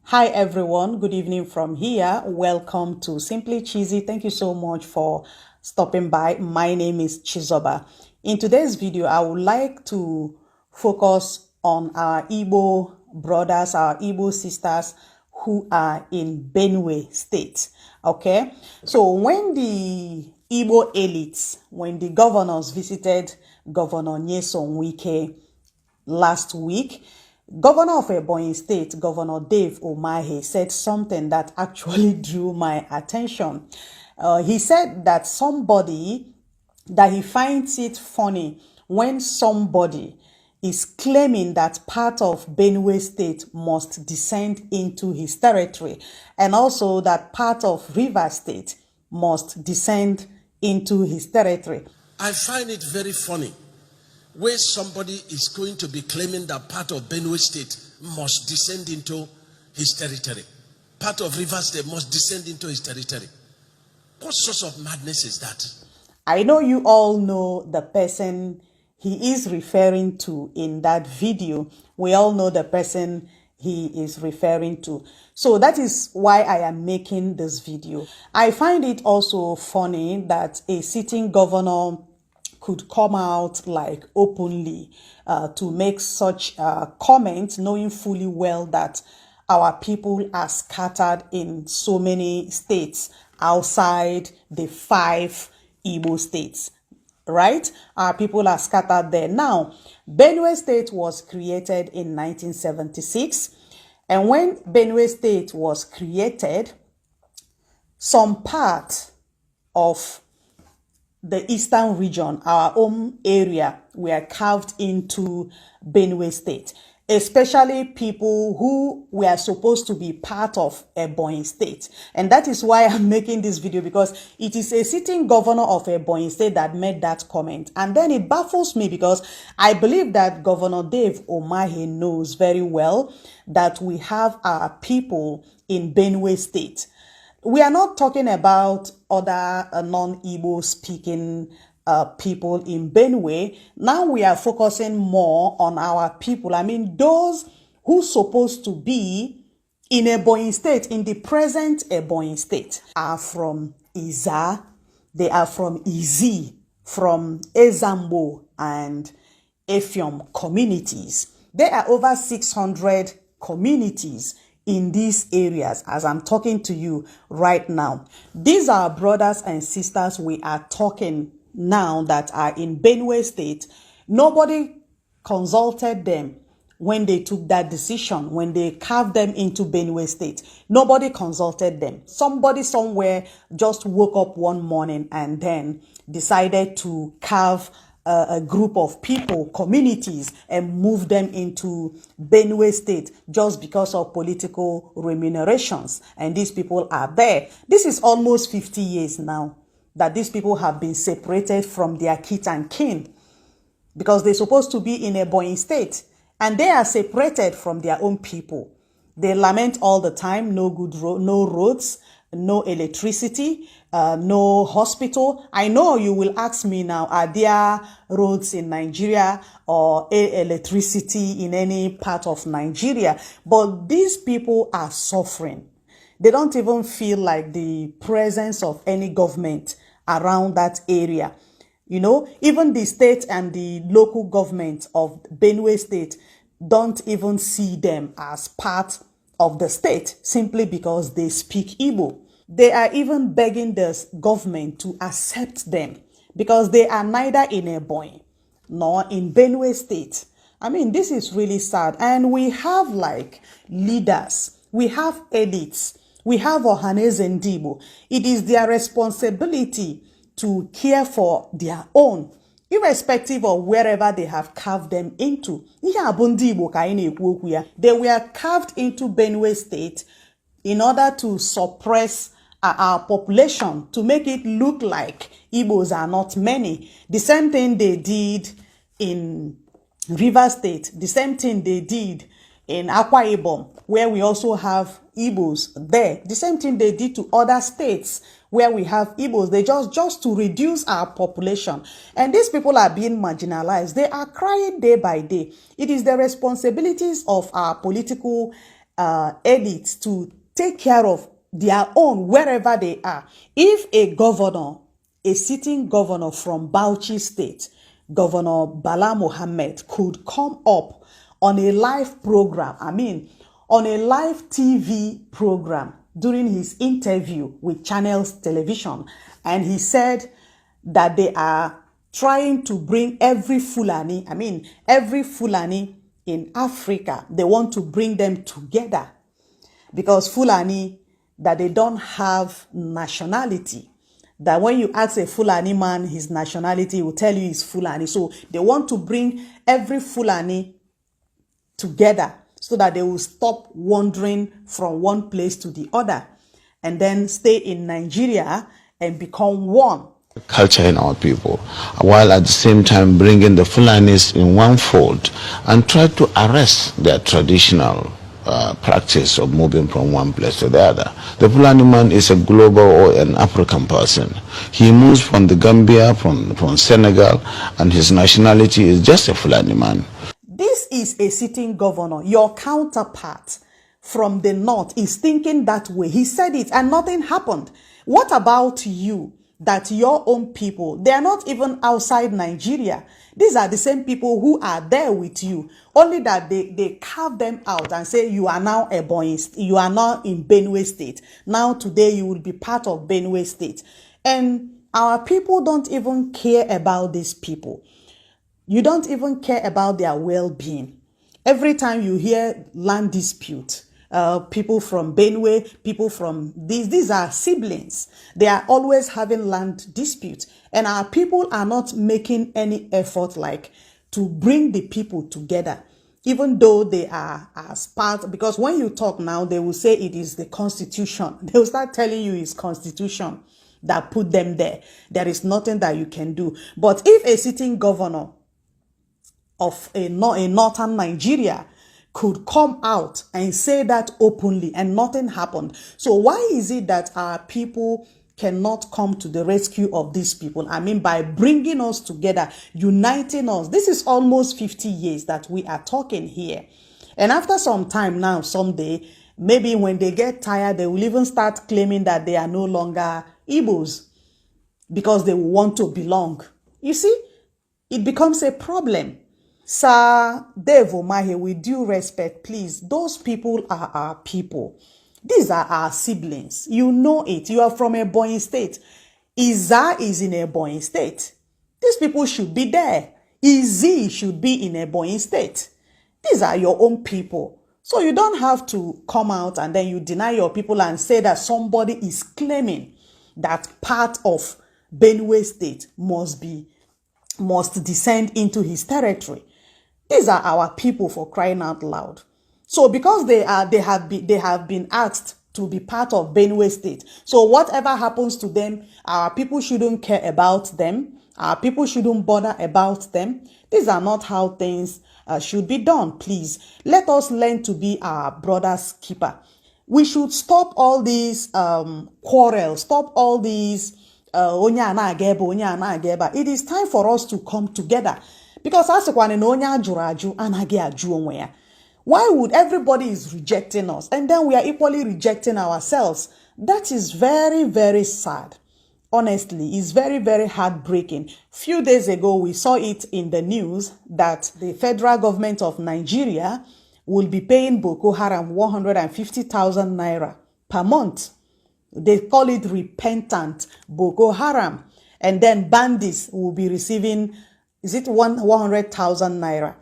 Hi everyone, good evening from here. Welcome to Simply Cheesy. Thank you so much for stopping by. My name is Chizoba. In today's video, I would like to focus on our Igbo brothers, our Igbo sisters who are in Benue State. Okay, so when the Igbo elites, when the governors visited Governor Nyesom Wike last week, Governor of Ebonyi State, Governor Dave Umahi, said something that actually drew my attention. He said that he finds it funny when somebody is claiming that part of Benue State must descend into his territory, and also that part of Rivers State must descend into his territory. I find it very funny where somebody is going to be claiming that part of Benue State must descend into his territory. Part of Rivers State must descend into his territory. What sort of madness is that? I know you all know the person he is referring to in that video. We all know the person he is referring to. So that is why I am making this video. I find it also funny that a sitting governor could come out like openly to make such comments, knowing fully well that our people are scattered in so many states outside the 5 Igbo states, right? Our people are scattered there. Now, Benue State was created in 1976, and when Benue State was created, some part of the eastern region, our own area, were carved into Benue State, especially people who were supposed to be part of Ebonyi State. And that is why I'm making this video, because it is a sitting governor of Ebonyi State that made that comment. And then it baffles me because I believe that Governor Dave Umahi knows very well that we have our people in Benue State. We are not talking about other non-Igbo speaking people in Benue. Now we are focusing more on our people. I mean, those who supposed to be in Ebonyi State, in the present Ebonyi State, are from Iza, they are from Izi, from Ezambo and Efiom communities. There are over 600 communities in these areas as I'm talking to you right now. These are brothers and sisters we are talking now that are in Benue State. Nobody consulted them when they took that decision, when they carved them into Benue State. Nobody consulted them. Somebody somewhere just woke up one morning and then decided to carve a group of people, communities, and move them into Benue State just because of political remunerations. And these people are there. This is almost 50 years now that these people have been separated from their kith and kin, because they're supposed to be in Ebonyi State and they are separated from their own people. They lament all the time, no roads, no electricity, no hospital. I know you will ask me now, are there roads in Nigeria or electricity in any part of Nigeria? But these people are suffering. They don't even feel like the presence of any government around that area. You know, even the state and the local government of Benue State don't even see them as part of the state simply because they speak Igbo. They are even begging the government to accept them because they are neither in Ebonyi nor in Benue State. I mean, this is really sad. And we have like leaders, we have elites, we have Ohaneze Ndigbo. It is their responsibility to care for their own, irrespective of wherever they have carved them into. They were carved into Benue State in order to suppress our population, to make it look like Igbos are not many. The same thing they did in Rivers State, the same thing they did in Akwa Ibom, where we also have Igbos there. The same thing they did to other states where we have Igbos. They just to reduce our population. And these people are being marginalized. They are crying day by day. It is the responsibilities of our political elites to take care of their own wherever they are. If a governor, a sitting governor from Bauchi State, Governor Bala Mohammed, could come up on a live program, on a live TV program during his interview with Channels Television, and he said that they are trying to bring every Fulani in Africa, they want to bring them together because Fulani, that they don't have nationality. That when you ask a Fulani man his nationality, he will tell you he's Fulani. So they want to bring every Fulani together so that they will stop wandering from one place to the other and then stay in Nigeria and become one. Culture in our people, while at the same time bringing the Fulanis in one fold and try to arrest their traditional practice of moving from one place to the other. The Fulani man is a global or an African person. He moves from the Gambia, from Senegal, and his nationality is just a Fulani man. This is a sitting governor. Your counterpart from the north is thinking that way. He said it and nothing happened. What about you? That your own people, they are not even outside Nigeria. These are the same people who are there with you. Only that they carve them out and say you are now you are now in Benue State. Now today you will be part of Benue State. And our people don't even care about these people. You don't even care about their well-being. Every time you hear land dispute, people from Benue, people from these are siblings. They are always having land disputes. And our people are not making any effort like to bring the people together, even though they are as part, because when you talk now, they will say it is the constitution. They will start telling you it's constitution that put them there. There is nothing that you can do. But if a sitting governor of a northern Nigeria could come out and say that openly and nothing happened. So why is it that our people cannot come to the rescue of these people? By bringing us together, uniting us. This is almost 50 years that we are talking here. And after some time now, someday, maybe when they get tired, they will even start claiming that they are no longer Igbos because they want to belong. You see, it becomes a problem. Sir Dave Omahe, with due respect, please, those people are our people. These are our siblings. You know it. You are from Ebonyi State. Iza is in Ebonyi State. These people should be there. Izi should be in Ebonyi State. These are your own people. So you don't have to come out and then you deny your people and say that somebody is claiming that part of Benue State must descend into his territory. These are our people, for crying out loud. So because they have been asked to be part of Benue State. So whatever happens to them, our people shouldn't care about them. Our people shouldn't bother about them. These are not how things should be done. Please, let us learn to be our brother's keeper. We should stop all these quarrels, stop all these it is time for us to come together. Because why would everybody is rejecting us and then we are equally rejecting ourselves? That is very, very sad. Honestly, it's very, very heartbreaking. Few days ago, we saw it in the news that the federal government of Nigeria will be paying Boko Haram 150,000 naira per month. They call it repentant Boko Haram. And then bandits will be receiving, 100,000 naira.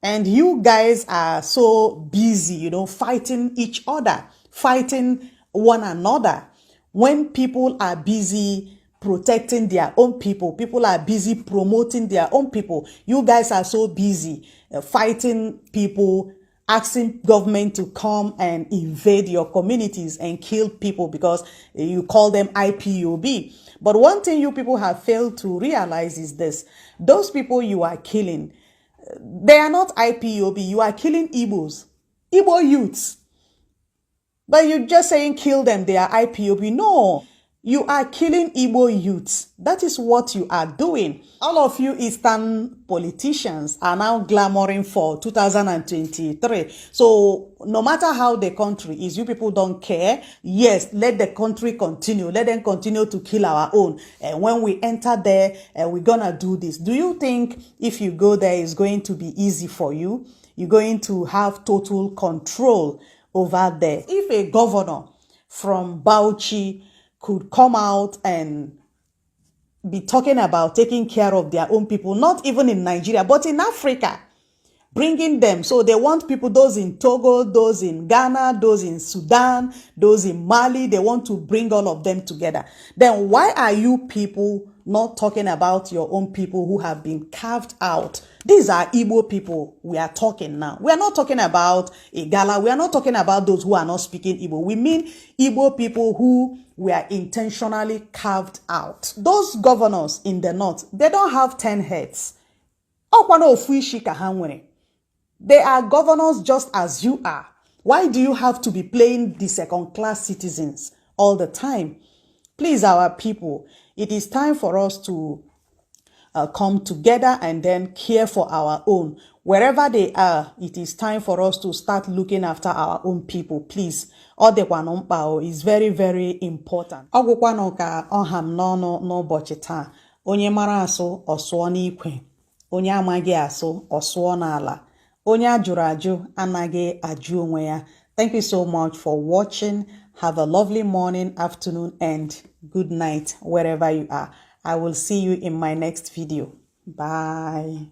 And you guys are so busy, fighting each other, fighting one another. When people are busy protecting their own people, people are busy promoting their own people. You guys are so busy fighting people, asking government to come and invade your communities and kill people because you call them IPOB. But one thing you people have failed to realize is this. Those people you are killing, they are not IPOB. You are killing Igbos, Igbo youths. But you're just saying kill them, they are IPOB. No. You are killing Igbo youths. That is what you are doing. All of you Eastern politicians are now glamoring for 2023. So no matter how the country is, you people don't care. Yes, let the country continue. Let them continue to kill our own. And when we enter there, we're gonna do this. Do you think if you go there, it's going to be easy for you? You're going to have total control over there. If a governor from Bauchi could come out and be talking about taking care of their own people, not even in Nigeria, but in Africa, bringing them. So they want people, those in Togo, those in Ghana, those in Sudan, those in Mali, they want to bring all of them together. Then why are you people not talking about your own people who have been carved out? These are Igbo people we are talking now. We are not talking about Igala. We are not talking about those who are not speaking Igbo. We mean Igbo people who were intentionally carved out. Those governors in the north, they don't have 10 heads. They are governors just as you are. Why do you have to be playing the second-class citizens all the time? Please, our people, it is time for us to come together and then care for our own. Wherever they are, it is time for us to start looking after our own people, please. Odekwanompa is very, very important. Ogwukwano ka oham nono n'ụbọchị taa. Onye mara asụ ọsụọ n'ikwe. Onye amaghị asụ ọsụọ n'ala. Onye ajụrụ ajụ anaghị ajụ onwe ya. Thank you so much for watching. Have a lovely morning, afternoon, and good night wherever you are. I will see you in my next video. Bye.